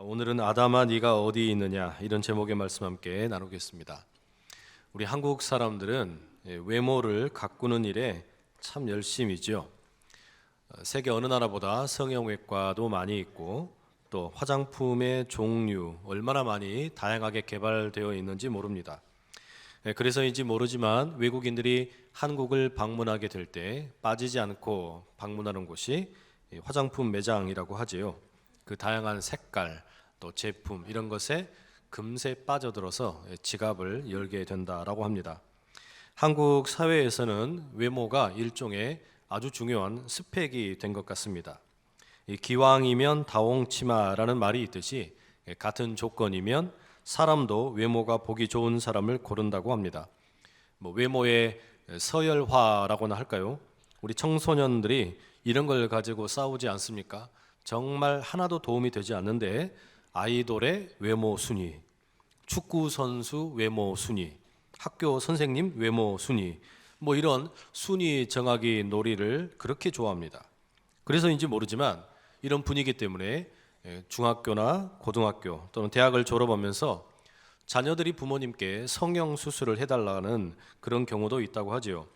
오늘은 아담아 네가 어디 있느냐 이런 제목의 말씀 함께 나누겠습니다. 우리 한국 사람들은 외모를 가꾸는 일에 참 열심이죠. 세계 어느 나라보다 성형외과도 많이 있고 또 화장품의 종류 얼마나 많이 다양하게 개발되어 있는지 모릅니다. 그래서인지 모르지만 외국인들이 한국을 방문하게 될 때 빠지지 않고 방문하는 곳이 화장품 매장이라고 하지요. 그 다양한 색깔 또 제품 이런 것에 금세 빠져들어서 지갑을 열게 된다라고 합니다. 한국 사회에서는 외모가 일종의 아주 중요한 스펙이 된 것 같습니다. 기왕이면 다홍치마라는 말이 있듯이 같은 조건이면 사람도 외모가 보기 좋은 사람을 고른다고 합니다. 외모의 서열화라고나 할까요? 우리 청소년들이 이런 걸 가지고 싸우지 않습니까? 정말 하나도 도움이 되지 않는데 아이돌의 외모 순위, 축구 선수 외모 순위, 학교 선생님 외모 순위, 이런 순위 정하기 놀이를 그렇게 좋아합니다. 그래서인지 모르지만 이런 분위기 때문에 중학교나 고등학교 또는 대학을 졸업하면서 자녀들이 부모님께 성형 수술을 해달라는 그런 경우도 있다고 하지요.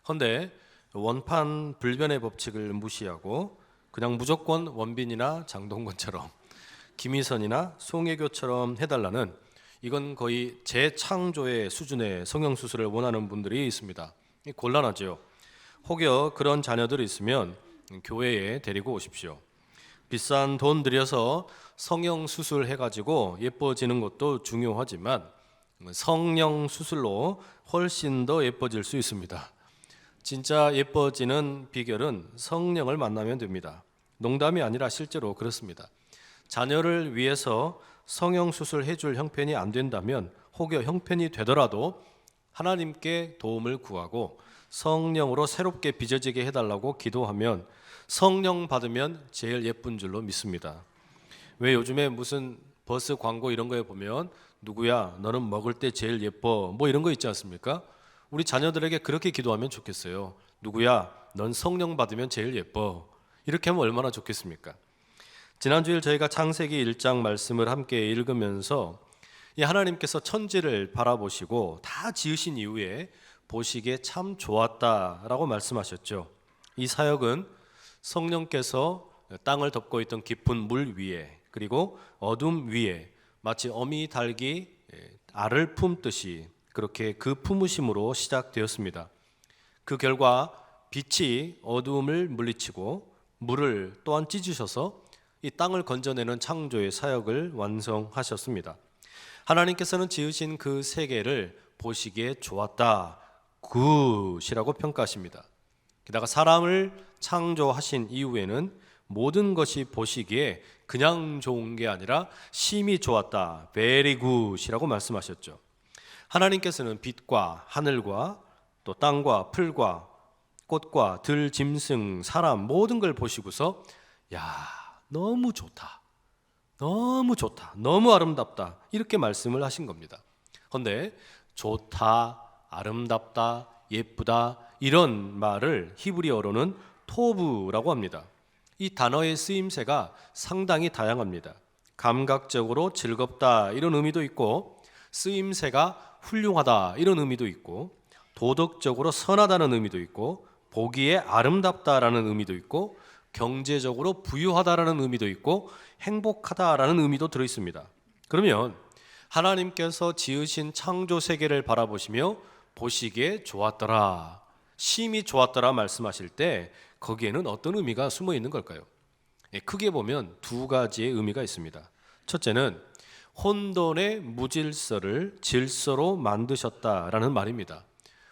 그런데 원판 불변의 법칙을 무시하고 그냥 무조건 원빈이나 장동건처럼 김희선이나 송혜교처럼 해달라는, 이건 거의 재창조의 수준의 성형수술을 원하는 분들이 있습니다. 곤란하죠. 혹여 그런 자녀들이 있으면 교회에 데리고 오십시오. 비싼 돈 들여서 성형수술 해가지고 예뻐지는 것도 중요하지만 성형수술로 훨씬 더 예뻐질 수 있습니다. 진짜 예뻐지는 비결은 성령을 만나면 됩니다. 농담이 아니라 실제로 그렇습니다. 자녀를 위해서 성형수술 해줄 형편이 안 된다면 혹여 형편이 되더라도 하나님께 도움을 구하고 성령으로 새롭게 빚어지게 해달라고 기도하면 성령 받으면 제일 예쁜 줄로 믿습니다. 왜 요즘에 무슨 버스 광고 이런 거에 보면 누구야 너는 먹을 때 제일 예뻐 이런 거 있지 않습니까? 우리 자녀들에게 그렇게 기도하면 좋겠어요. 누구야 넌 성령 받으면 제일 예뻐, 이렇게 하면 얼마나 좋겠습니까? 지난주일 저희가 창세기 1장 말씀을 함께 읽으면서 하나님께서 천지를 바라보시고 다 지으신 이후에 보시기에 참 좋았다라고 말씀하셨죠. 이 사역은 성령께서 땅을 덮고 있던 깊은 물 위에 그리고 어둠 위에 마치 어미 닭이 알을 품듯이 그렇게 그 품으심으로 시작되었습니다. 그 결과 빛이 어두움을 물리치고 물을 또한 찢으셔서 이 땅을 건져내는 창조의 사역을 완성하셨습니다. 하나님께서는 지으신 그 세계를 보시기에 좋았다, 굿이라고 평가하십니다. 게다가 사람을 창조하신 이후에는 모든 것이 보시기에 그냥 좋은 게 아니라 심히 좋았다, very good이라고 말씀하셨죠. 하나님께서는 빛과 하늘과 또 땅과 풀과 꽃과 들, 짐승, 사람 모든 걸 보시고서 너무 좋다, 너무 좋다, 너무 아름답다 이렇게 말씀을 하신 겁니다. 그런데 좋다, 아름답다, 예쁘다 이런 말을 히브리어로는 토브라고 합니다. 이 단어의 쓰임새가 상당히 다양합니다. 감각적으로 즐겁다 이런 의미도 있고, 쓰임새가 훌륭하다 이런 의미도 있고, 도덕적으로 선하다는 의미도 있고, 보기에 아름답다라는 의미도 있고, 경제적으로 부유하다라는 의미도 있고, 행복하다라는 의미도 들어있습니다. 그러면 하나님께서 지으신 창조 세계를 바라보시며 보시기에 좋았더라, 심히 좋았더라 말씀하실 때 거기에는 어떤 의미가 숨어 있는 걸까요? 크게 보면 두 가지의 의미가 있습니다. 첫째는 혼돈의 무질서를 질서로 만드셨다라는 말입니다.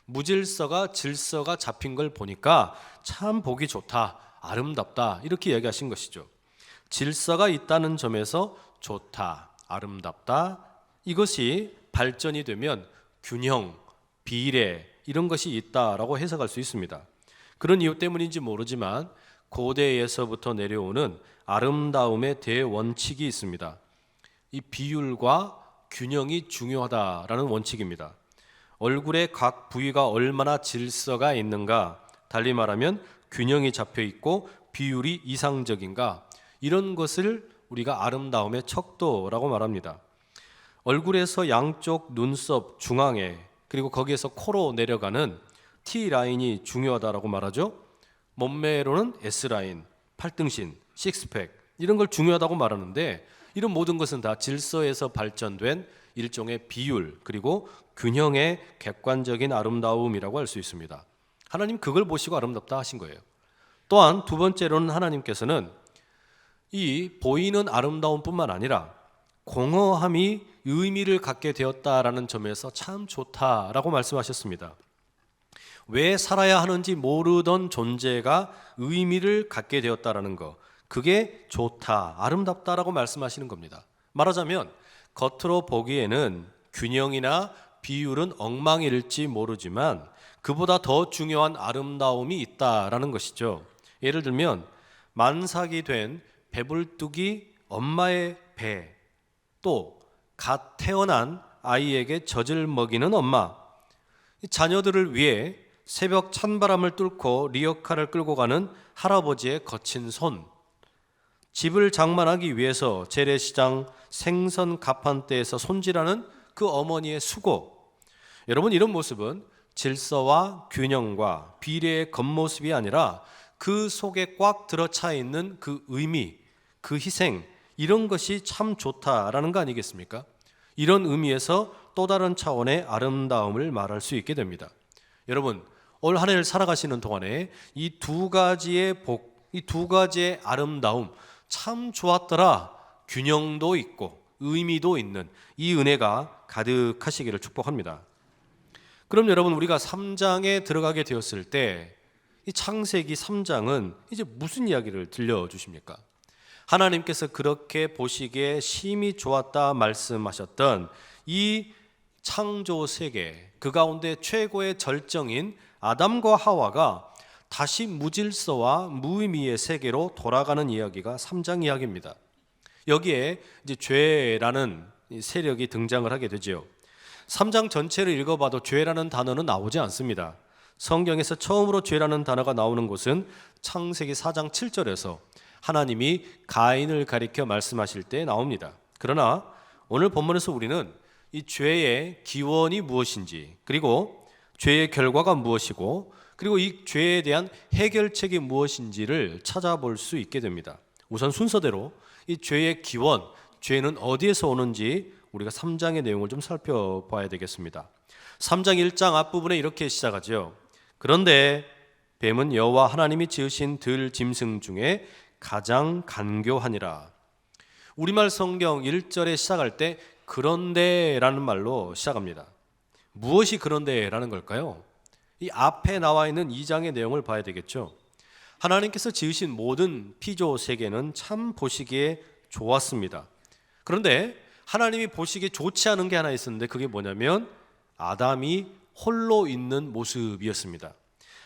무질서가 질서가 잡힌 걸 보니까 참 보기 좋다, 아름답다 이렇게 이야기하신 것이죠. 질서가 있다는 점에서 좋다, 아름답다 이것이 발전이 되면 균형, 비례 이런 것이 있다라고 해석할 수 있습니다. 그런 이유 때문인지 모르지만 고대에서부터 내려오는 아름다움의 대원칙이 있습니다. 이 비율과 균형이 중요하다라는 원칙입니다. 얼굴의 각 부위가 얼마나 질서가 있는가, 달리 말하면 균형이 잡혀 있고 비율이 이상적인가, 이런 것을 우리가 아름다움의 척도라고 말합니다. 얼굴에서 양쪽 눈썹 중앙에 그리고 거기에서 코로 내려가는 T라인이 중요하다라고 말하죠. 몸매로는 S라인, 팔등신, 식스팩 이런 걸 중요하다고 말하는데 이런 모든 것은 다 질서에서 발전된 일종의 비율 그리고 균형의 객관적인 아름다움이라고 할 수 있습니다. 하나님 그걸 보시고 아름답다 하신 거예요. 또한 두 번째로는 하나님께서는 이 보이는 아름다움뿐만 아니라 공허함이 의미를 갖게 되었다라는 점에서 참 좋다라고 말씀하셨습니다. 왜 살아야 하는지 모르던 존재가 의미를 갖게 되었다라는 거, 그게 좋다, 아름답다라고 말씀하시는 겁니다. 말하자면 겉으로 보기에는 균형이나 비율은 엉망일지 모르지만 그보다 더 중요한 아름다움이 있다라는 것이죠. 예를 들면 만삭이 된 배불뚝이 엄마의 배, 또 갓 태어난 아이에게 젖을 먹이는 엄마, 자녀들을 위해 새벽 찬바람을 뚫고 리어카를 끌고 가는 할아버지의 거친 손, 집을 장만하기 위해서 재래시장 생선 가판대에서 손질하는 그 어머니의 수고. 여러분, 이런 모습은 질서와 균형과 비례의 겉모습이 아니라 그 속에 꽉 들어차 있는 그 의미, 그 희생, 이런 것이 참 좋다라는 거 아니겠습니까? 이런 의미에서 또 다른 차원의 아름다움을 말할 수 있게 됩니다. 여러분, 올 한 해를 살아가시는 동안에 이 두 가지의 복, 이 두 가지의 아름다움 참 좋았더라. 균형도 있고 의미도 있는 이 은혜가 가득하시기를 축복합니다. 그럼 여러분, 우리가 3장에 들어가게 되었을 때 이 창세기 3장은 이제 무슨 이야기를 들려주십니까? 하나님께서 그렇게 보시기에 심히 좋았다 말씀하셨던 이 창조 세계, 그 가운데 최고의 절정인 아담과 하와가 다시 무질서와 무의미의 세계로 돌아가는 이야기가 3장 이야기입니다. 여기에 이제 죄라는 세력이 등장을 하게 되죠. 3장 전체를 읽어봐도 죄라는 단어는 나오지 않습니다. 성경에서 처음으로 죄라는 단어가 나오는 곳은 창세기 4장 7절에서 하나님이 가인을 가리켜 말씀하실 때 나옵니다. 그러나 오늘 본문에서 우리는 이 죄의 기원이 무엇인지, 그리고 죄의 결과가 무엇이고, 그리고 이 죄에 대한 해결책이 무엇인지를 찾아볼 수 있게 됩니다. 우선 순서대로 이 죄의 기원, 죄는 어디에서 오는지 우리가 3장의 내용을 좀 살펴봐야 되겠습니다. 3장 1장 앞부분에 이렇게 시작하죠. 그런데 뱀은 여호와 하나님이 지으신 들 짐승 중에 가장 간교하니라. 우리말 성경 1절에 시작할 때 그런데라는 말로 시작합니다. 무엇이 그런데라는 걸까요? 이 앞에 나와 있는 2장의 내용을 봐야 되겠죠. 하나님께서 지으신 모든 피조 세계는 참 보시기에 좋았습니다. 그런데 하나님이 보시기에 좋지 않은 게 하나 있었는데 그게 뭐냐면 아담이 홀로 있는 모습이었습니다.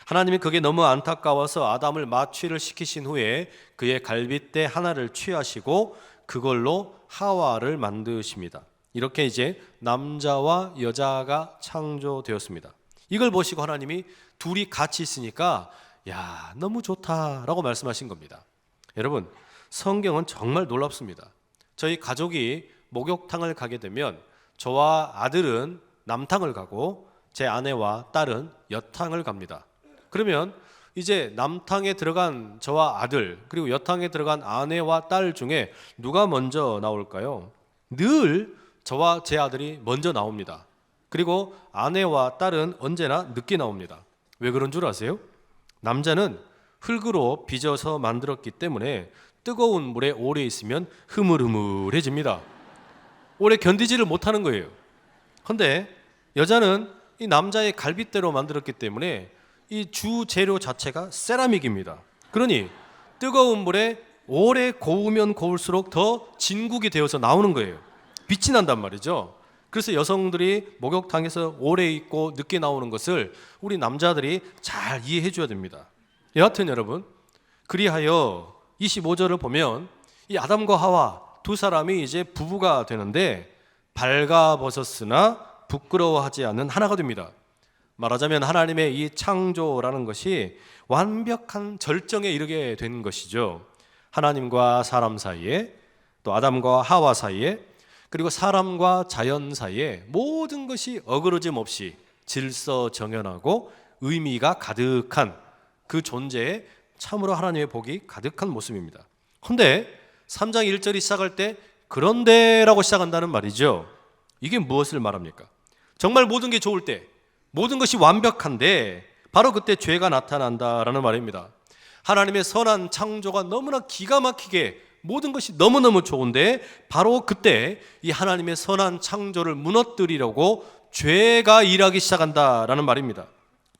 하나님이 그게 너무 안타까워서 아담을 마취를 시키신 후에 그의 갈빗대 하나를 취하시고 그걸로 하와를 만드십니다. 이렇게 이제 남자와 여자가 창조되었습니다. 이걸 보시고 하나님이 둘이 같이 있으니까 야, 너무 좋다라고 말씀하신 겁니다. 여러분, 성경은 정말 놀랍습니다. 저희 가족이 목욕탕을 가게 되면 저와 아들은 남탕을 가고 제 아내와 딸은 여탕을 갑니다. 그러면 이제 남탕에 들어간 저와 아들, 그리고 여탕에 들어간 아내와 딸 중에 누가 먼저 나올까요? 늘 저와 제 아들이 먼저 나옵니다. 그리고 아내와 딸은 언제나 늦게 나옵니다. 왜 그런 줄 아세요? 남자는 흙으로 빚어서 만들었기 때문에 뜨거운 물에 오래 있으면 흐물흐물해집니다. 오래 견디지를 못하는 거예요. 그런데 여자는 이 남자의 갈빗대로 만들었기 때문에 이 주 재료 자체가 세라믹입니다. 그러니 뜨거운 물에 오래 고우면 고울수록 더 진국이 되어서 나오는 거예요. 빛이 난단 말이죠. 그래서 여성들이 목욕탕에서 오래 있고 늦게 나오는 것을 우리 남자들이 잘 이해해 줘야 됩니다. 여하튼 여러분, 그리하여 25절을 보면 이 아담과 하와 두 사람이 이제 부부가 되는데 발가벗었으나 부끄러워하지 않는 하나가 됩니다. 말하자면 하나님의 이 창조라는 것이 완벽한 절정에 이르게 된 것이죠. 하나님과 사람 사이에 또 아담과 하와 사이에, 그리고 사람과 자연 사이에 모든 것이 어그러짐 없이 질서정연하고 의미가 가득한 그 존재에 참으로 하나님의 복이 가득한 모습입니다. 그런데 3장 1절이 시작할 때 그런데라고 시작한다는 말이죠. 이게 무엇을 말합니까? 정말 모든 게 좋을 때, 모든 것이 완벽한데 바로 그때 죄가 나타난다라는 말입니다. 하나님의 선한 창조가 너무나 기가 막히게 모든 것이 너무너무 좋은데 바로 그때 이 하나님의 선한 창조를 무너뜨리려고 죄가 일하기 시작한다라는 말입니다.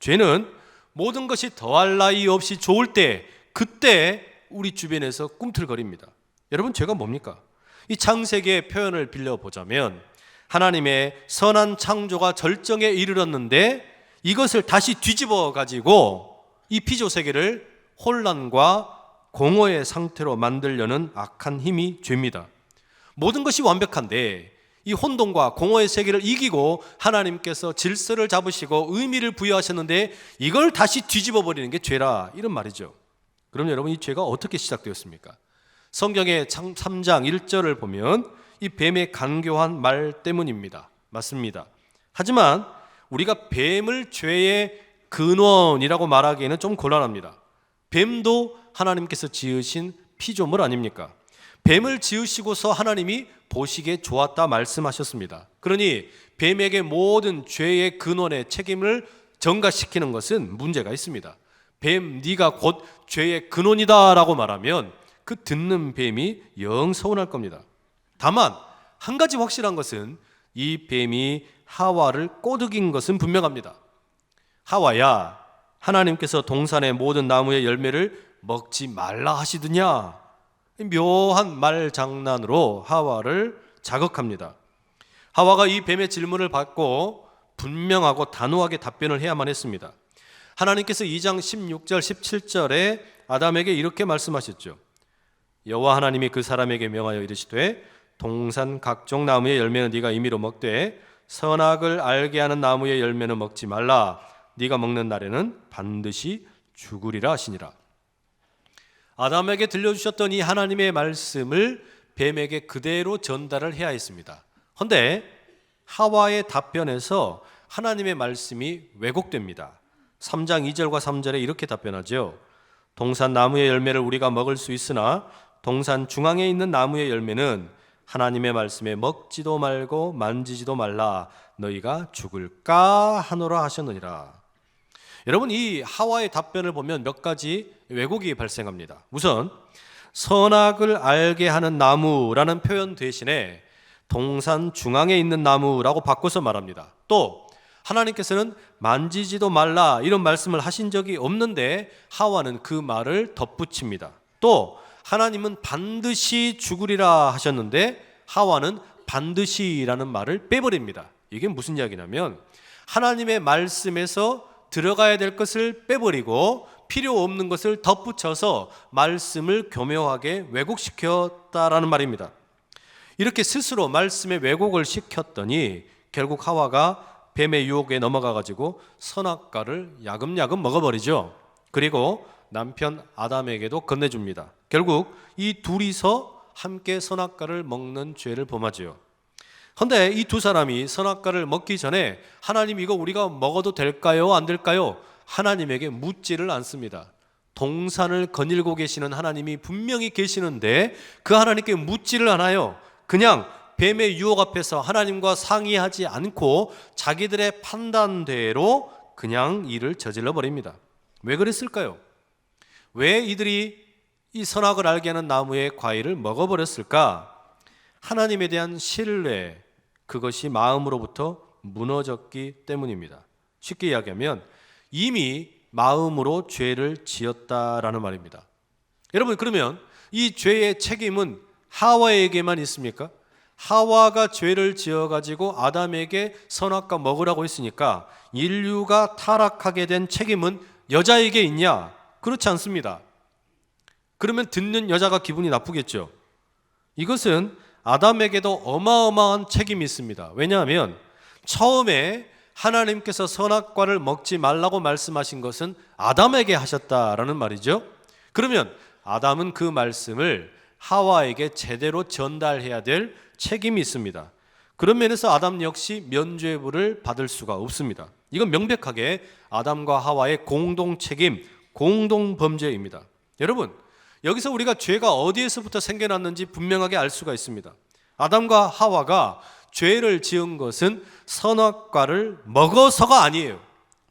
죄는 모든 것이 더할 나위 없이 좋을 때, 그때 우리 주변에서 꿈틀거립니다. 여러분, 죄가 뭡니까? 이 창세기의 표현을 빌려보자면 하나님의 선한 창조가 절정에 이르렀는데 이것을 다시 뒤집어 가지고 이 피조 세계를 혼란과 공허의 상태로 만들려는 악한 힘이 죄입니다. 모든 것이 완벽한데 이 혼돈과 공허의 세계를 이기고 하나님께서 질서를 잡으시고 의미를 부여하셨는데 이걸 다시 뒤집어 버리는 게 죄라, 이런 말이죠. 그럼 여러분, 이 죄가 어떻게 시작되었습니까? 성경의 3장 1절을 보면 이 뱀의 간교한 말 때문입니다. 맞습니다. 하지만 우리가 뱀을 죄의 근원이라고 말하기에는 좀 곤란합니다. 뱀도 하나님께서 지으신 피조물 아닙니까? 뱀을 지으시고서 하나님이 보시기에 좋았다 말씀하셨습니다. 그러니 뱀에게 모든 죄의 근원의 책임을 전가시키는 것은 문제가 있습니다. 뱀, 네가 곧 죄의 근원이다 라고 말하면 그 듣는 뱀이 영 서운할 겁니다. 다만 한 가지 확실한 것은 이 뱀이 하와를 꼬드긴 것은 분명합니다. 하와야, 하나님께서 동산의 모든 나무의 열매를 먹지 말라 하시더냐? 묘한 말 장난으로 하와를 자극합니다. 하와가 이 뱀의 질문을 받고 분명하고 단호하게 답변을 해야만 했습니다. 하나님께서 2장 16절 17절에 아담에게 이렇게 말씀하셨죠. 여호와 하나님이 그 사람에게 명하여 이르시되 동산 각종 나무의 열매는 네가 임의로 먹되 선악을 알게 하는 나무의 열매는 먹지 말라. 네가 먹는 날에는 반드시 죽으리라 하시니라. 아담에게 들려주셨던 이 하나님의 말씀을 뱀에게 그대로 전달을 해야 했습니다. 그런데 하와의 답변에서 하나님의 말씀이 왜곡됩니다. 3장 2절과 3절에 이렇게 답변하죠. 동산 나무의 열매를 우리가 먹을 수 있으나 동산 중앙에 있는 나무의 열매는 하나님의 말씀에 먹지도 말고 만지지도 말라. 너희가 죽을까 하노라 하셨느니라. 여러분, 이 하와의 답변을 보면 몇 가지 왜곡이 발생합니다. 우선 선악을 알게 하는 나무라는 표현 대신에 동산 중앙에 있는 나무라고 바꿔서 말합니다. 또 하나님께서는 만지지도 말라 이런 말씀을 하신 적이 없는데 하와는 그 말을 덧붙입니다. 또 하나님은 반드시 죽으리라 하셨는데 하와는 반드시라는 말을 빼버립니다. 이게 무슨 이야기냐면 하나님의 말씀에서 들어가야 될 것을 빼버리고 필요 없는 것을 덧붙여서 말씀을 교묘하게 왜곡시켰다라는 말입니다. 이렇게 스스로 말씀의 왜곡을 시켰더니 결국 하와가 뱀의 유혹에 넘어가가지고 선악과를 야금야금 먹어버리죠. 그리고 남편 아담에게도 건네줍니다. 결국 이 둘이서 함께 선악과를 먹는 죄를 범하죠. 그런데 이 두 사람이 선악과를 먹기 전에 하나님 이거 우리가 먹어도 될까요? 안 될까요? 하나님에게 묻지를 않습니다. 동산을 거닐고 계시는 하나님이 분명히 계시는데 그 하나님께 묻지를 않아요. 그냥 뱀의 유혹 앞에서 하나님과 상의하지 않고 자기들의 판단대로 그냥 일을 저질러 버립니다. 왜 그랬을까요? 왜 이들이 이 선악을 알게 하는 나무의 과일을 먹어버렸을까? 하나님에 대한 신뢰, 그것이 마음으로부터 무너졌기 때문입니다. 쉽게 이야기하면 이미 마음으로 죄를 지었다라는 말입니다. 여러분, 그러면 이 죄의 책임은 하와에게만 있습니까? 하와가 죄를 지어가지고 아담에게 선악과 먹으라고 했으니까 인류가 타락하게 된 책임은 여자에게 있냐? 그렇지 않습니다. 그러면 듣는 여자가 기분이 나쁘겠죠. 이것은 아담에게도 어마어마한 책임이 있습니다. 왜냐하면 처음에 하나님께서 선악과를 먹지 말라고 말씀하신 것은 아담에게 하셨다라는 말이죠. 그러면 아담은 그 말씀을 하와에게 제대로 전달해야 될 책임이 있습니다. 그런 면에서 아담 역시 면죄부를 받을 수가 없습니다. 이건 명백하게 아담과 하와의 공동 책임, 공동 범죄입니다. 여러분, 여기서 우리가 죄가 어디에서부터 생겨났는지 분명하게 알 수가 있습니다. 아담과 하와가 죄를 지은 것은 선악과를 먹어서가 아니에요.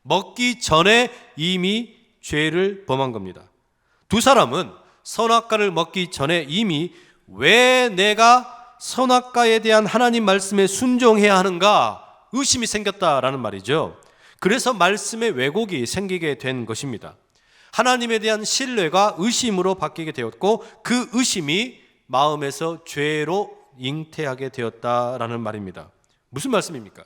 먹기 전에 이미 죄를 범한 겁니다. 두 사람은 선악과를 먹기 전에 이미 왜 내가 선악과에 대한 하나님 말씀에 순종해야 하는가 의심이 생겼다라는 말이죠. 그래서 말씀의 왜곡이 생기게 된 것입니다. 하나님에 대한 신뢰가 의심으로 바뀌게 되었고 그 의심이 마음에서 죄로 잉태하게 되었다라는 말입니다. 무슨 말씀입니까?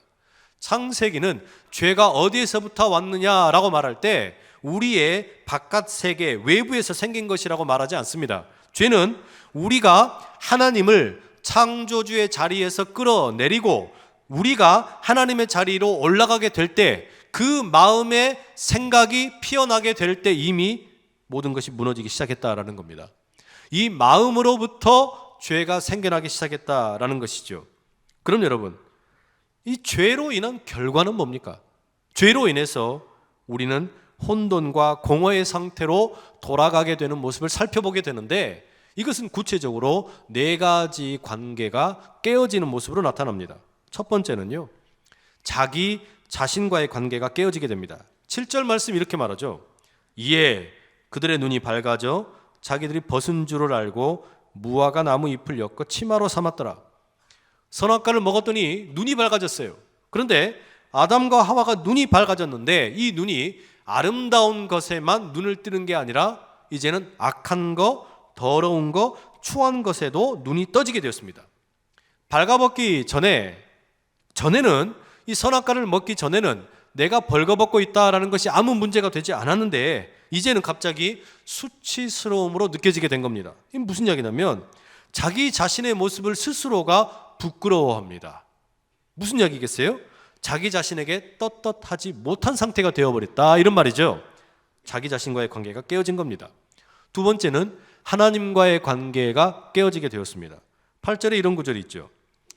창세기는 죄가 어디에서부터 왔느냐라고 말할 때 우리의 바깥 세계, 외부에서 생긴 것이라고 말하지 않습니다. 죄는 우리가 하나님을 창조주의 자리에서 끌어내리고 우리가 하나님의 자리로 올라가게 될 때 그 마음의 생각이 피어나게 될 때 이미 모든 것이 무너지기 시작했다라는 겁니다. 이 마음으로부터 죄가 생겨나기 시작했다라는 것이죠. 그럼 여러분, 이 죄로 인한 결과는 뭡니까? 죄로 인해서 우리는 혼돈과 공허의 상태로 돌아가게 되는 모습을 살펴보게 되는데 이것은 구체적으로 네 가지 관계가 깨어지는 모습으로 나타납니다. 첫 번째는요, 자기 자신과의 관계가 깨어지게 됩니다. 7절 말씀 이렇게 말하죠. 이에 그들의 눈이 밝아져 자기들이 벗은 줄을 알고 무화과 나무 잎을 엮어 치마로 삼았더라. 선악과를 먹었더니 눈이 밝아졌어요. 그런데 아담과 하와가 눈이 밝아졌는데 이 눈이 아름다운 것에만 눈을 뜨는 게 아니라 이제는 악한 거, 더러운 거, 추한 것에도 눈이 떠지게 되었습니다. 발가벗기 전에는 이 선악과를 먹기 전에는 내가 벌거벗고 있다라는 것이 아무 문제가 되지 않았는데 이제는 갑자기 수치스러움으로 느껴지게 된 겁니다. 이게 무슨 이야기냐면 자기 자신의 모습을 스스로가 부끄러워합니다. 무슨 이야기겠어요? 자기 자신에게 떳떳하지 못한 상태가 되어버렸다 이런 말이죠. 자기 자신과의 관계가 깨어진 겁니다. 두 번째는 하나님과의 관계가 깨어지게 되었습니다. 8절에 이런 구절이 있죠.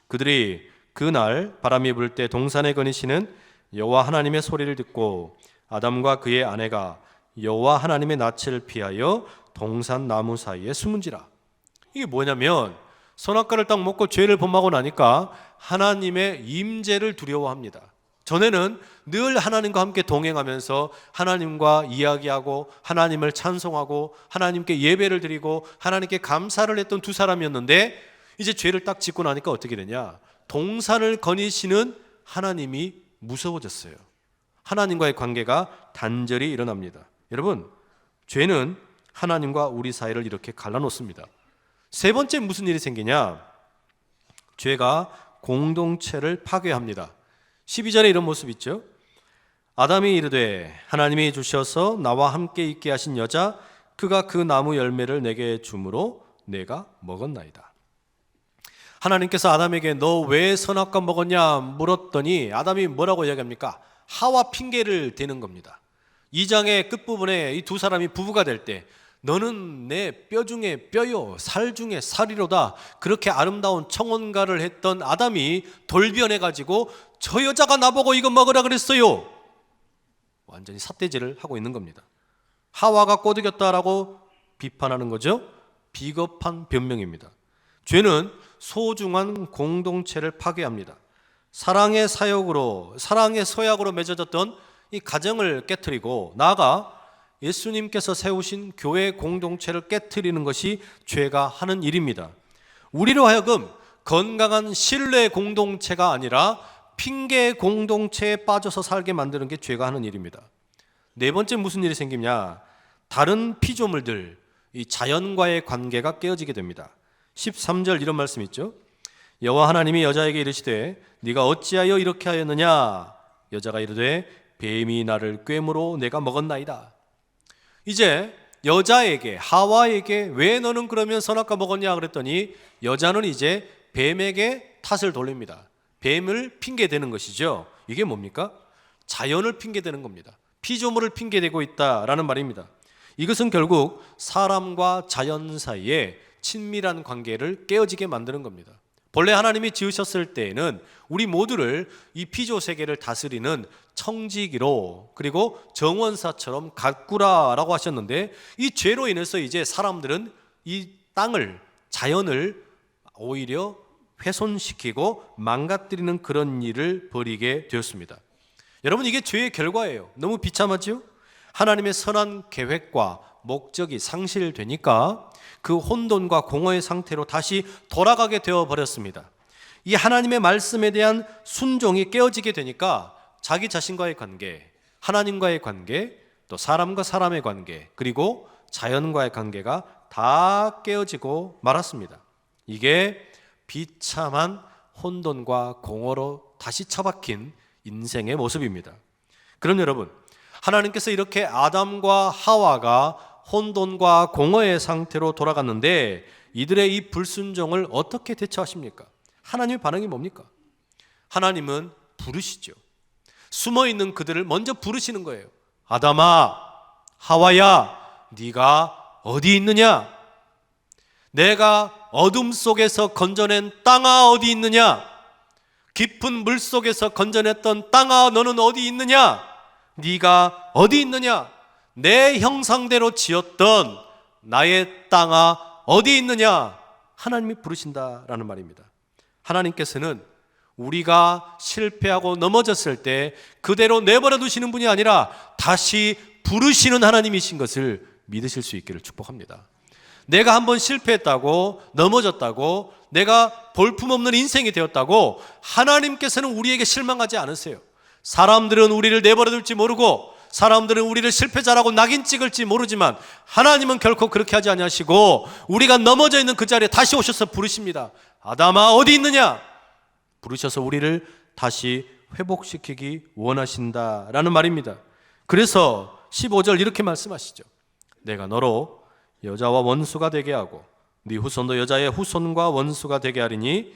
그들이 그날 바람이 불 때 동산에 거니시는 여호와 하나님의 소리를 듣고 아담과 그의 아내가 여호와 하나님의 낯을 피하여 동산 나무 사이에 숨은지라. 이게 뭐냐면 선악과를 딱 먹고 죄를 범하고 나니까 하나님의 임재를 두려워합니다. 전에는 늘 하나님과 함께 동행하면서 하나님과 이야기하고 하나님을 찬송하고 하나님께 예배를 드리고 하나님께 감사를 했던 두 사람이었는데 이제 죄를 딱 짓고 나니까 어떻게 되냐? 동산을 거니시는 하나님이 무서워졌어요. 하나님과의 관계가 단절이 일어납니다. 여러분, 죄는 하나님과 우리 사이를 이렇게 갈라놓습니다. 세 번째 무슨 일이 생기냐? 죄가 공동체를 파괴합니다. 12절에 이런 모습 있죠. 아담이 이르되 하나님이 주셔서 나와 함께 있게 하신 여자 그가 그 나무 열매를 내게 주므로 내가 먹었나이다. 하나님께서 아담에게 너 왜 선악과 먹었냐 물었더니 아담이 뭐라고 이야기합니까? 하와 핑계를 대는 겁니다. 2장의 끝부분에 이 두 사람이 부부가 될 때 너는 내 뼈 중에 뼈요 살 중에 살이로다 그렇게 아름다운 청혼가를 했던 아담이 돌변해가지고 저 여자가 나보고 이거 먹으라 그랬어요. 완전히 삿대질을 하고 있는 겁니다. 하와가 꼬드겼다라고 비판하는 거죠. 비겁한 변명입니다. 죄는 소중한 공동체를 파괴합니다. 사랑의 사역으로, 사랑의 서약으로 맺어졌던 이 가정을 깨트리고 나아가 예수님께서 세우신 교회 공동체를 깨트리는 것이 죄가 하는 일입니다. 우리로 하여금 건강한 신뢰 공동체가 아니라 핑계 공동체에 빠져서 살게 만드는 게 죄가 하는 일입니다. 네 번째 무슨 일이 생기냐? 다른 피조물들, 이 자연과의 관계가 깨어지게 됩니다. 13절 이런 말씀 있죠. 여호와 하나님이 여자에게 이르시되 네가 어찌하여 이렇게 하였느냐? 여자가 이르되 뱀이 나를 꿰므로 내가 먹었나이다. 이제 여자에게 하와에게 왜 너는 그러면 선악과 먹었냐 그랬더니 여자는 이제 뱀에게 탓을 돌립니다. 뱀을 핑계대는 것이죠. 이게 뭡니까? 자연을 핑계대는 겁니다. 피조물을 핑계대고 있다라는 말입니다. 이것은 결국 사람과 자연 사이에 친밀한 관계를 깨어지게 만드는 겁니다. 본래 하나님이 지으셨을 때에는 우리 모두를 이 피조 세계를 다스리는 청지기로 그리고 정원사처럼 가꾸라라고 하셨는데, 이 죄로 인해서 이제 사람들은 이 땅을, 자연을 오히려 훼손시키고 망가뜨리는 그런 일을 벌이게 되었습니다. 여러분, 이게 죄의 결과예요. 너무 비참하죠? 하나님의 선한 계획과 목적이 상실되니까 그 혼돈과 공허의 상태로 다시 돌아가게 되어 버렸습니다. 이 하나님의 말씀에 대한 순종이 깨어지게 되니까 자기 자신과의 관계, 하나님과의 관계, 또 사람과 사람의 관계, 그리고 자연과의 관계가 다 깨어지고 말았습니다. 이게 비참한 혼돈과 공허로 다시 처박힌 인생의 모습입니다. 그럼 여러분, 하나님께서 이렇게 아담과 하와가 혼돈과 공허의 상태로 돌아갔는데 이들의 이 불순종을 어떻게 대처하십니까? 하나님의 반응이 뭡니까? 하나님은 부르시죠. 숨어있는 그들을 먼저 부르시는 거예요. 아담아, 하와야, 네가 어디 있느냐? 내가 어둠 속에서 건져낸 땅아 어디 있느냐? 깊은 물 속에서 건져냈던 땅아 너는 어디 있느냐? 네가 어디 있느냐? 내 형상대로 지었던 나의 땅아 어디 있느냐? 하나님이 부르신다라는 말입니다. 하나님께서는 우리가 실패하고 넘어졌을 때 그대로 내버려 두시는 분이 아니라 다시 부르시는 하나님이신 것을 믿으실 수 있기를 축복합니다. 내가 한번 실패했다고, 넘어졌다고, 내가 볼품없는 인생이 되었다고 하나님께서는 우리에게 실망하지 않으세요. 사람들은 우리를 내버려 둘지 모르고, 사람들은 우리를 실패자라고 낙인 찍을지 모르지만 하나님은 결코 그렇게 하지 아니하시고 우리가 넘어져 있는 그 자리에 다시 오셔서 부르십니다. 아담아 어디 있느냐? 부르셔서 우리를 다시 회복시키기 원하신다라는 말입니다. 그래서 15절 이렇게 말씀하시죠. 내가 너로 여자와 원수가 되게 하고 네 후손도 여자의 후손과 원수가 되게 하리니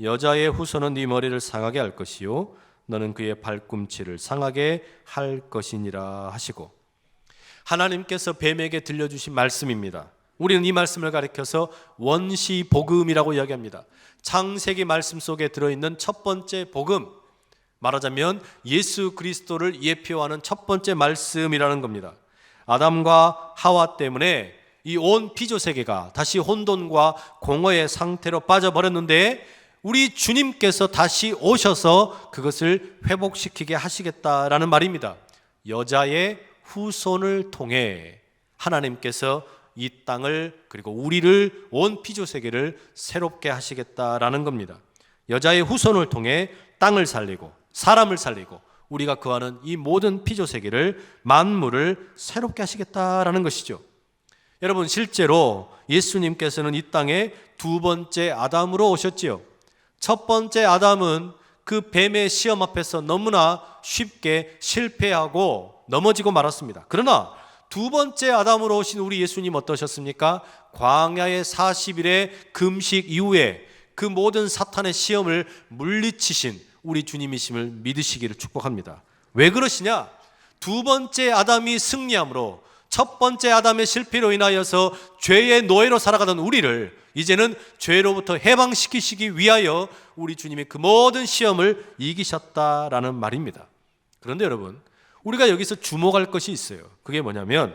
여자의 후손은 네 머리를 상하게 할 것이요 너는 그의 발꿈치를 상하게 할 것이니라 하시고, 하나님께서 뱀에게 들려주신 말씀입니다. 우리는 이 말씀을 가리켜서 원시복음이라고 이야기합니다. 창세기 말씀 속에 들어있는 첫 번째 복음, 말하자면 예수 그리스도를 예표하는 첫 번째 말씀이라는 겁니다. 아담과 하와 때문에 이 온 피조 세계가 다시 혼돈과 공허의 상태로 빠져버렸는데 우리 주님께서 다시 오셔서 그것을 회복시키게 하시겠다라는 말입니다. 여자의 후손을 통해 하나님께서 이 땅을 그리고 우리를, 온 피조 세계를 새롭게 하시겠다라는 겁니다. 여자의 후손을 통해 땅을 살리고 사람을 살리고 우리가 거하는 이 모든 피조 세계를, 만물을 새롭게 하시겠다라는 것이죠. 여러분, 실제로 예수님께서는 이 땅에 두 번째 아담으로 오셨지요. 첫 번째 아담은 그 뱀의 시험 앞에서 너무나 쉽게 실패하고 넘어지고 말았습니다. 그러나 두 번째 아담으로 오신 우리 예수님 어떠셨습니까? 광야의 40일의 금식 이후에 그 모든 사탄의 시험을 물리치신 우리 주님이심을 믿으시기를 축복합니다. 왜 그러시냐? 두 번째 아담이 승리함으로 첫 번째 아담의 실패로 인하여서 죄의 노예로 살아가던 우리를 이제는 죄로부터 해방시키시기 위하여 우리 주님이 그 모든 시험을 이기셨다라는 말입니다. 그런데 여러분, 우리가 여기서 주목할 것이 있어요. 그게 뭐냐면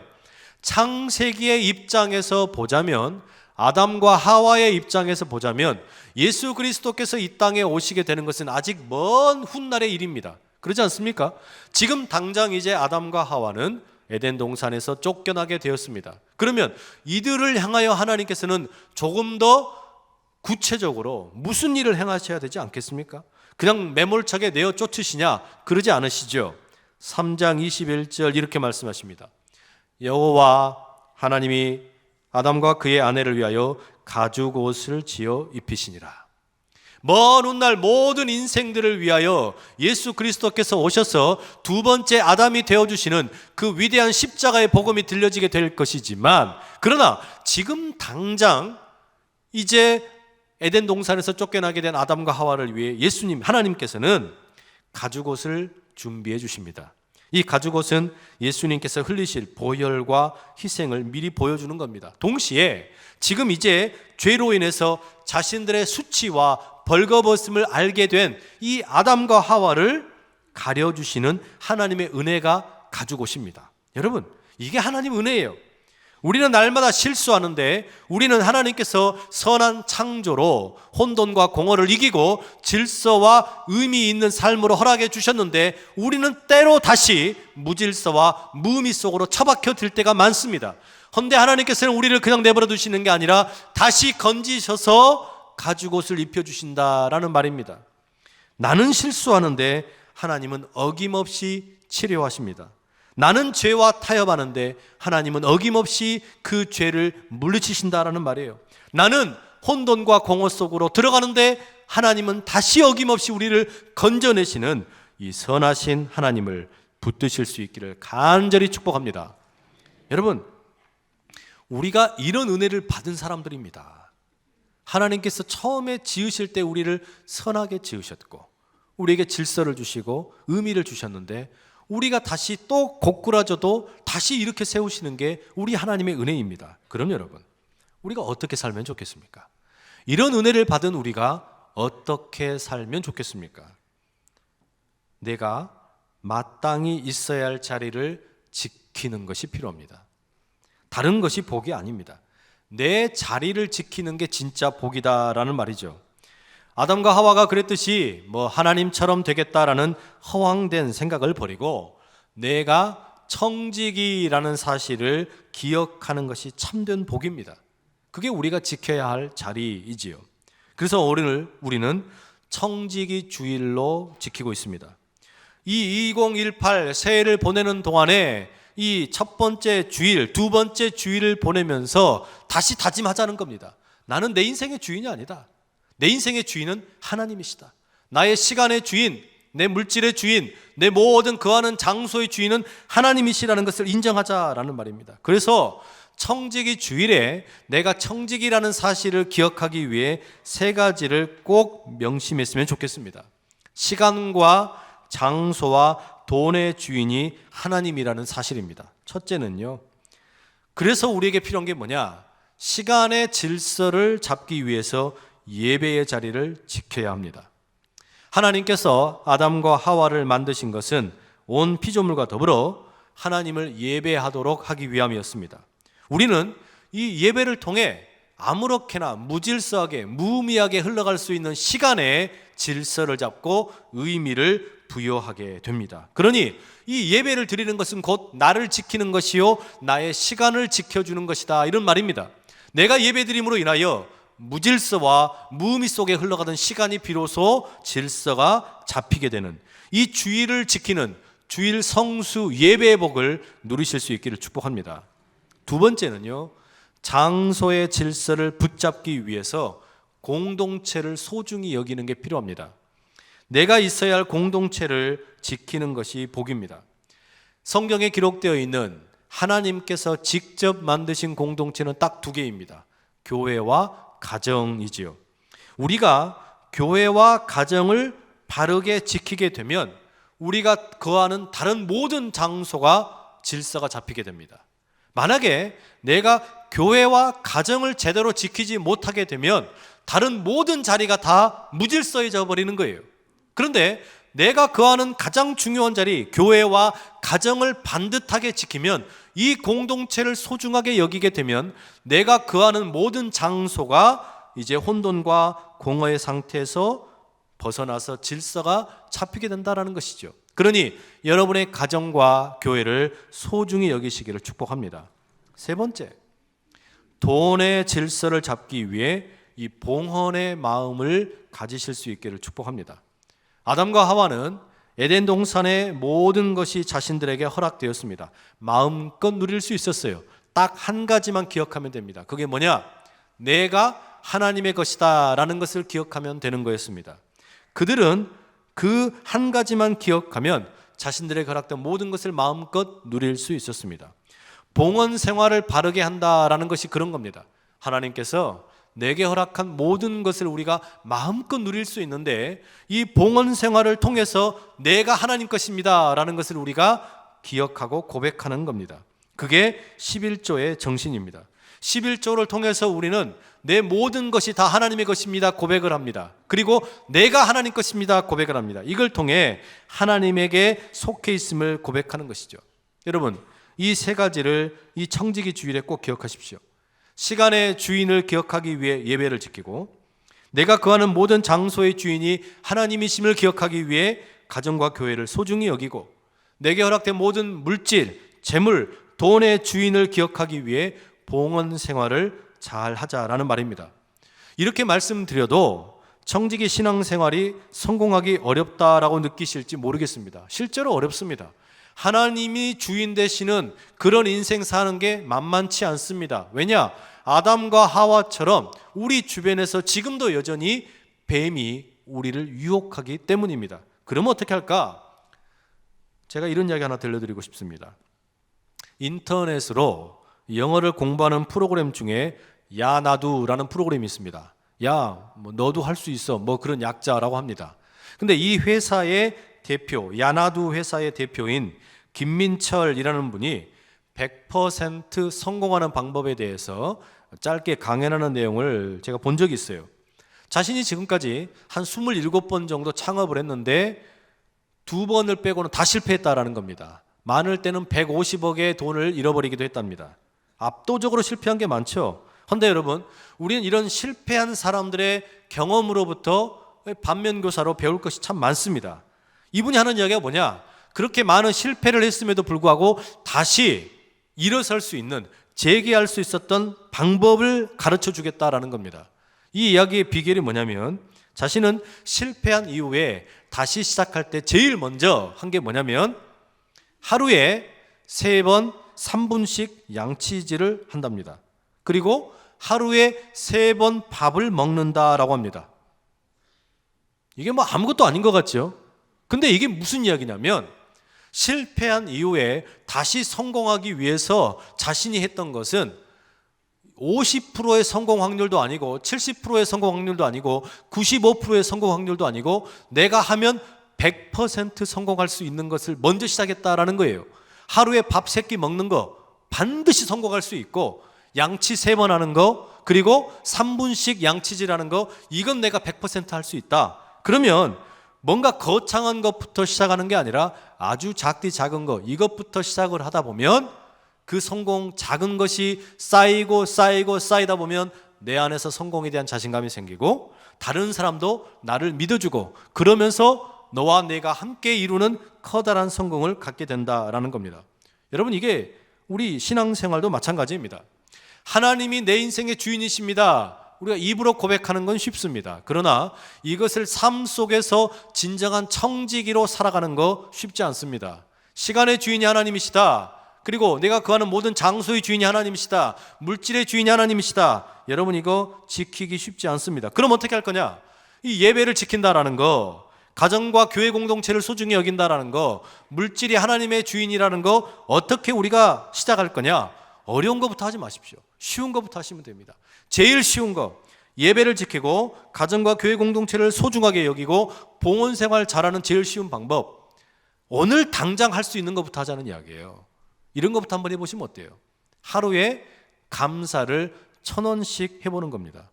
창세기의 입장에서 보자면, 아담과 하와의 입장에서 보자면 예수 그리스도께서 이 땅에 오시게 되는 것은 아직 먼 훗날의 일입니다. 그렇지 않습니까? 지금 당장 이제 아담과 하와는 에덴 동산에서 쫓겨나게 되었습니다. 그러면 이들을 향하여 하나님께서는 조금 더 구체적으로 무슨 일을 행하셔야 되지 않겠습니까? 그냥 매몰차게 내어 쫓으시냐? 그러지 않으시죠. 3장 21절 이렇게 말씀하십니다. 여호와 하나님이 아담과 그의 아내를 위하여 가죽 옷을 지어 입히시니라. 먼 훗날 모든 인생들을 위하여 예수 그리스도께서 오셔서 두 번째 아담이 되어주시는 그 위대한 십자가의 복음이 들려지게 될 것이지만, 그러나 지금 당장 이제 에덴 동산에서 쫓겨나게 된 아담과 하와를 위해 예수님, 하나님께서는 가죽옷을 준비해 주십니다. 이 가죽옷은 예수님께서 흘리실 보혈과 희생을 미리 보여주는 겁니다. 동시에 지금 이제 죄로 인해서 자신들의 수치와 벌거벗음을 알게 된 이 아담과 하와를 가려주시는 하나님의 은혜가 가죽옷입니다. 여러분, 이게 하나님 은혜예요. 우리는 날마다 실수하는데 우리는 하나님께서 선한 창조로 혼돈과 공허를 이기고 질서와 의미 있는 삶으로 허락해 주셨는데 우리는 때로 다시 무질서와 무의미 속으로 처박혀 들 때가 많습니다. 헌데 하나님께서는 우리를 그냥 내버려 두시는 게 아니라 다시 건지셔서 가죽옷을 입혀주신다라는 말입니다. 나는 실수하는데 하나님은 어김없이 치료하십니다. 나는 죄와 타협하는데 하나님은 어김없이 그 죄를 물리치신다라는 말이에요. 나는 혼돈과 공허 속으로 들어가는데 하나님은 다시 어김없이 우리를 건져내시는 이 선하신 하나님을 붙드실 수 있기를 간절히 축복합니다. 여러분, 우리가 이런 은혜를 받은 사람들입니다. 하나님께서 처음에 지으실 때 우리를 선하게 지으셨고 우리에게 질서를 주시고 의미를 주셨는데 우리가 다시 또 고꾸라져도 다시 이렇게 세우시는 게 우리 하나님의 은혜입니다. 그럼 여러분, 우리가 어떻게 살면 좋겠습니까? 이런 은혜를 받은 우리가 어떻게 살면 좋겠습니까? 내가 마땅히 있어야 할 자리를 지키는 것이 필요합니다. 다른 것이 복이 아닙니다. 내 자리를 지키는 게 진짜 복이다라는 말이죠. 아담과 하와가 그랬듯이 하나님처럼 되겠다라는 허황된 생각을 버리고 내가 청지기라는 사실을 기억하는 것이 참된 복입니다. 그게 우리가 지켜야 할 자리이지요. 그래서 오늘 우리는 청지기 주일로 지키고 있습니다. 이 2018 새해를 보내는 동안에 이 첫 번째 주일, 두 번째 주일을 보내면서 다시 다짐하자는 겁니다. 나는 내 인생의 주인이 아니다. 내 인생의 주인은 하나님이시다. 나의 시간의 주인, 내 물질의 주인, 내 모든 거하는 장소의 주인은 하나님이시라는 것을 인정하자라는 말입니다. 그래서 청지기 주일에 내가 청지기라는 사실을 기억하기 위해 세 가지를 꼭 명심했으면 좋겠습니다. 시간과 장소와 돈의 주인이 하나님이라는 사실입니다. 첫째는요, 그래서 우리에게 필요한 게 뭐냐? 시간의 질서를 잡기 위해서 예배의 자리를 지켜야 합니다. 하나님께서 아담과 하와를 만드신 것은 온 피조물과 더불어 하나님을 예배하도록 하기 위함이었습니다. 우리는 이 예배를 통해 아무렇게나 무질서하게 무의미하게 흘러갈 수 있는 시간의 질서를 잡고 의미를 부여하게 됩니다. 그러니 이 예배를 드리는 것은 곧 나를 지키는 것이요 나의 시간을 지켜주는 것이다, 이런 말입니다. 내가 예배드림으로 인하여 무질서와 무의미 속에 흘러가던 시간이 비로소 질서가 잡히게 되는 이 주일을 지키는 주일 성수 예배의 복을 누리실 수 있기를 축복합니다. 두 번째는요, 장소의 질서를 붙잡기 위해서 공동체를 소중히 여기는 게 필요합니다. 내가 있어야 할 공동체를 지키는 것이 복입니다. 성경에 기록되어 있는 하나님께서 직접 만드신 공동체는 딱 두 개입니다. 교회와 가정이지요. 우리가 교회와 가정을 바르게 지키게 되면 우리가 거하는 다른 모든 장소가 질서가 잡히게 됩니다. 만약에 내가 교회와 가정을 제대로 지키지 못하게 되면 다른 모든 자리가 다 무질서해져 버리는 거예요. 그런데 내가 거하는 가장 중요한 자리, 교회와 가정을 반듯하게 지키면, 이 공동체를 소중하게 여기게 되면 내가 거하는 모든 장소가 이제 혼돈과 공허의 상태에서 벗어나서 질서가 잡히게 된다는 것이죠. 그러니 여러분의 가정과 교회를 소중히 여기시기를 축복합니다. 세 번째, 돈의 질서를 잡기 위해 이 봉헌의 마음을 가지실 수 있기를 축복합니다. 아담과 하와는 에덴 동산의 모든 것이 자신들에게 허락되었습니다. 마음껏 누릴 수 있었어요. 딱 한 가지만 기억하면 됩니다. 그게 뭐냐? 내가 하나님의 것이다 라는 것을 기억하면 되는 거였습니다. 그들은 그 한 가지만 기억하면 자신들에게 허락된 모든 것을 마음껏 누릴 수 있었습니다. 봉헌 생활을 바르게 한다라는 것이 그런 겁니다. 하나님께서 내게 허락한 모든 것을 우리가 마음껏 누릴 수 있는데 이 봉헌 생활을 통해서 내가 하나님 것입니다 라는 것을 우리가 기억하고 고백하는 겁니다. 그게 11조의 정신입니다. 11조를 통해서 우리는 내 모든 것이 다 하나님의 것입니다 고백을 합니다. 그리고 내가 하나님 것입니다 고백을 합니다. 이걸 통해 하나님에게 속해 있음을 고백하는 것이죠. 여러분, 이 세 가지를 이 청지기 주일에 꼭 기억하십시오. 시간의 주인을 기억하기 위해 예배를 지키고, 내가 거하는 모든 장소의 주인이 하나님이심을 기억하기 위해 가정과 교회를 소중히 여기고, 내게 허락된 모든 물질, 재물, 돈의 주인을 기억하기 위해 봉헌 생활을 잘 하자라는 말입니다. 이렇게 말씀드려도 청지기 신앙생활이 성공하기 어렵다라고 느끼실지 모르겠습니다. 실제로 어렵습니다. 하나님이 주인 되시는 그런 인생 사는 게 만만치 않습니다. 왜냐? 아담과 하와처럼 우리 주변에서 지금도 여전히 뱀이 우리를 유혹하기 때문입니다. 그러면 어떻게 할까? 제가 이런 이야기 하나 들려드리고 싶습니다. 인터넷으로 영어를 공부하는 프로그램 중에 야나두라는 프로그램이 있습니다. 뭐 너도 할 수 있어, 뭐 그런 약자라고 합니다. 근데 이 회사의 대표, 야나두 회사의 대표인 김민철이라는 분이 100% 성공하는 방법에 대해서 짧게 강연하는 내용을 제가 본 적이 있어요. 자신이 지금까지 한 27번 정도 창업을 했는데 2번을 빼고는 다 실패했다라는 겁니다. 많을 때는 150억의 돈을 잃어버리기도 했답니다. 압도적으로 실패한 게 많죠. 그런데 여러분, 우리는 이런 실패한 사람들의 경험으로부터 반면교사로 배울 것이 참 많습니다. 이분이 하는 이야기가 뭐냐? 그렇게 많은 실패를 했음에도 불구하고 다시 일어설 수 있는, 재기할 수 있었던 방법을 가르쳐 주겠다라는 겁니다. 이 이야기의 비결이 뭐냐면, 자신은 실패한 이후에 다시 시작할 때 제일 먼저 한 게 뭐냐면 하루에 3번 3분씩 양치질을 한답니다. 그리고 하루에 3번 밥을 먹는다라고 합니다. 이게 뭐 아무것도 아닌 것 같죠? 근데 이게 무슨 이야기냐면, 실패한 이후에 다시 성공하기 위해서 자신이 했던 것은 50%의 성공 확률도 아니고 70%의 성공 확률도 아니고 95%의 성공 확률도 아니고 내가 하면 100% 성공할 수 있는 것을 먼저 시작했다라는 거예요. 하루에 밥 3끼 먹는 거 반드시 성공할 수 있고, 양치 3번 하는 거, 그리고 3분씩 양치질하는 거, 이건 내가 100% 할 수 있다. 그러면 뭔가 거창한 것부터 시작하는 게 아니라 아주 작디 작은 거, 이것부터 시작을 하다 보면 그 성공, 작은 것이 쌓이고 쌓이고 쌓이다 보면 내 안에서 성공에 대한 자신감이 생기고, 다른 사람도 나를 믿어주고, 그러면서 너와 내가 함께 이루는 커다란 성공을 갖게 된다라는 겁니다. 여러분, 이게 우리 신앙생활도 마찬가지입니다. 하나님이 내 인생의 주인이십니다. 우리가 입으로 고백하는 건 쉽습니다. 그러나 이것을 삶 속에서 진정한 청지기로 살아가는 거 쉽지 않습니다. 시간의 주인이 하나님이시다. 그리고 내가 거하는 모든 장소의 주인이 하나님이시다. 물질의 주인이 하나님이시다. 여러분, 이거 지키기 쉽지 않습니다. 그럼 어떻게 할 거냐? 이 예배를 지킨다라는 거, 가정과 교회 공동체를 소중히 여긴다라는 거, 물질이 하나님의 주인이라는 거, 어떻게 우리가 시작할 거냐? 어려운 것부터 하지 마십시오. 쉬운 것부터 하시면 됩니다. 제일 쉬운 거, 예배를 지키고 가정과 교회 공동체를 소중하게 여기고 봉헌 생활 잘하는 제일 쉬운 방법, 오늘 당장 할 수 있는 것부터 하자는 이야기예요. 이런 것부터 한번 해보시면 어때요? 하루에 감사를 1,000원씩 해보는 겁니다.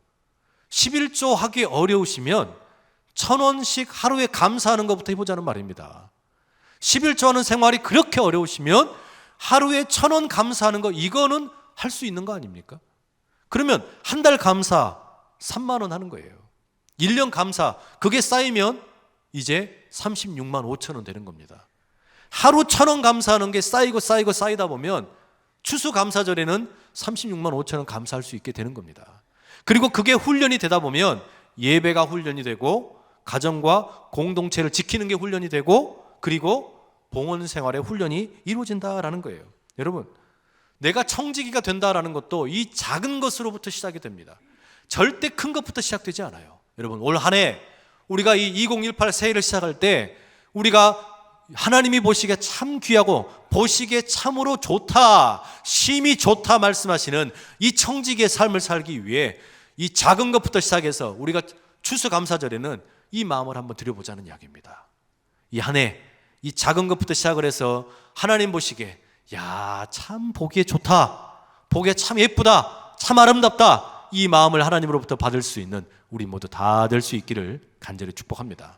11조 하기 어려우시면 1,000원씩 하루에 감사하는 것부터 해보자는 말입니다. 11조 하는 생활이 그렇게 어려우시면 하루에 1,000원 감사하는 거, 이거는 할 수 있는 거 아닙니까? 그러면 한 달 감사 3만 원 하는 거예요. 1년 감사, 그게 쌓이면 이제 36만 5천 원 되는 겁니다. 하루 1,000원 감사하는 게 쌓이고 쌓이고 쌓이다 보면 추수감사절에는 36만 5천 원 감사할 수 있게 되는 겁니다. 그리고 그게 훈련이 되다 보면 예배가 훈련이 되고, 가정과 공동체를 지키는 게 훈련이 되고, 그리고 봉헌 생활의 훈련이 이루어진다라는 거예요. 여러분, 내가 청지기가 된다라는 것도 이 작은 것으로부터 시작이 됩니다. 절대 큰 것부터 시작되지 않아요. 여러분, 올 한 해 우리가 이 2018 새해를 시작할 때 우리가 하나님이 보시기에 참 귀하고 보시기에 참으로 좋다, 심히 좋다 말씀하시는 이 청지기의 삶을 살기 위해 이 작은 것부터 시작해서 우리가 추수감사절에는 이 마음을 한번 드려보자는 이야기입니다. 이 한 해 이 작은 것부터 시작을 해서 하나님 보시기에 야, 참 보기에 좋다, 보기에 참 예쁘다, 참 아름답다, 이 마음을 하나님으로부터 받을 수 있는 우리 모두 다 될 수 있기를 간절히 축복합니다.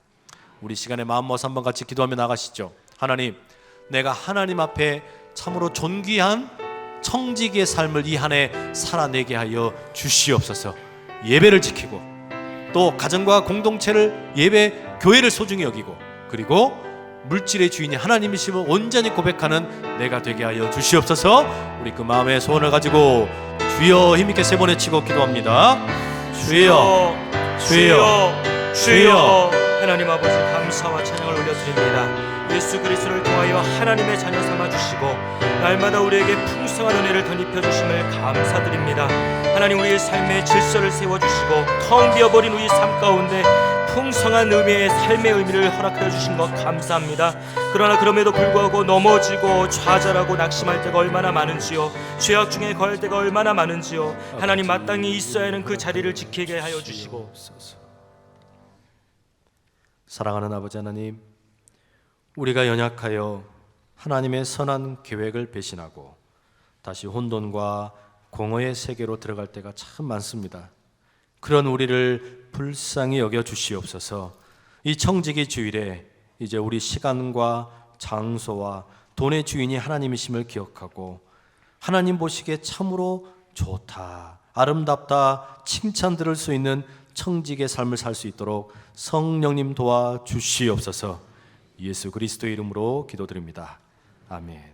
우리 시간에 마음 모아서 한번 같이 기도하며 나가시죠. 하나님, 내가 하나님 앞에 참으로 존귀한 청지기의 삶을 이 한 해 살아내게 하여 주시옵소서. 예배를 지키고 또 가정과 공동체를, 예배, 교회를 소중히 여기고, 그리고 물질의 주인이 하나님이심을 온전히 고백하는 내가 되게 하여 주시옵소서. 우리 그 마음의 소원을 가지고 주여 힘있게 세 번 외치고 기도합니다. 주여, 주여, 주여. 하나님 아버지, 감사와 찬양을 올려드립니다. 예수 그리스도를 통하여 하나님의 자녀 삼아 주시고 날마다 우리에게 풍성한 은혜를 덧입혀 주심을 감사드립니다. 하나님, 우리의 삶의 질서를 세워주시고 텅 비어버린 우리 삶 가운데 풍성한 의미의 삶의 의미를 허락하여 주신 것 감사합니다. 그러나 그럼에도 불구하고 넘어지고 좌절하고 낙심할 때가 얼마나 많은지요, 죄악 중에 거할 때가 얼마나 많은지요. 하나님, 마땅히 있어야 하는 그 자리를 지키게 하여 주시고. 사랑하는 아버지 하나님, 우리가 연약하여 하나님의 선한 계획을 배신하고 다시 혼돈과 공허의 세계로 들어갈 때가 참 많습니다. 그런 우리를 불쌍히 여겨 주시옵소서. 이 청지기 주일에 이제 우리 시간과 장소와 돈의 주인이 하나님이심을 기억하고 하나님 보시기에 참으로 좋다, 아름답다 칭찬 들을 수 있는 청지기의 삶을 살 수 있도록 성령님 도와 주시옵소서. 예수 그리스도의 이름으로 기도드립니다. 아멘.